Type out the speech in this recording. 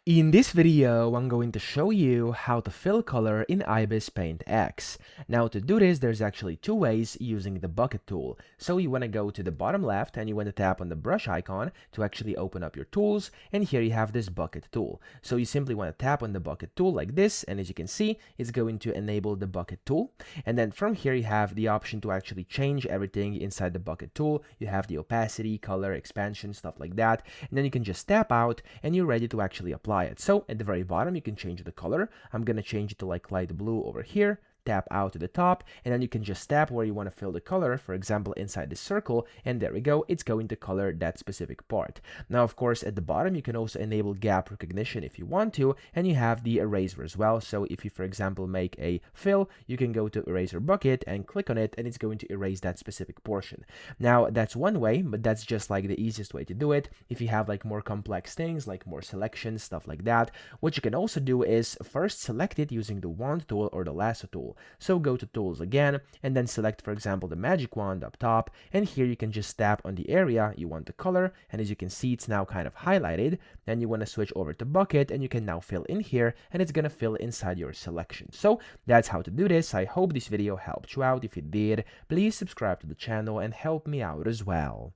In this video, I'm going to show you how to fill color in Ibis Paint X. Now to do this, there's actually two ways using the bucket tool. So you want to go to the bottom left and you want to tap on the brush icon to actually open up your tools, and here you have this bucket tool. So you simply want to tap on the bucket tool like this, and as you can see, it's going to enable the bucket tool. And then from here you have the option to actually change everything inside the bucket tool. You have the opacity, color, expansion, stuff like that, and then you can just tap out and you're ready to actually apply it. So at the very bottom, you can change the color. I'm going to change it to like light blue over here. Tap out to the top, and then you can just tap where you want to fill the color, for example inside the circle, and there we go, it's going to color that specific part. Now of course at the bottom you can also enable gap recognition if you want to, and you have the eraser as well. So if you for example make a fill, you can go to eraser bucket and click on it, and it's going to erase that specific portion. Now that's one way, but that's just like the easiest way to do it. If you have like more complex things, like more selections, stuff like that, what you can also do is first select it using the wand tool or the lasso tool. So go to tools again, and then select for example the magic wand up top, and here you can just tap on the area you want to color, and as you can see it's now kind of highlighted. Then you want to switch over to bucket, and you can now fill in here, and it's gonna fill inside your selection. So that's how to do this. I hope this video helped you out. If it did, please subscribe to the channel and help me out as well.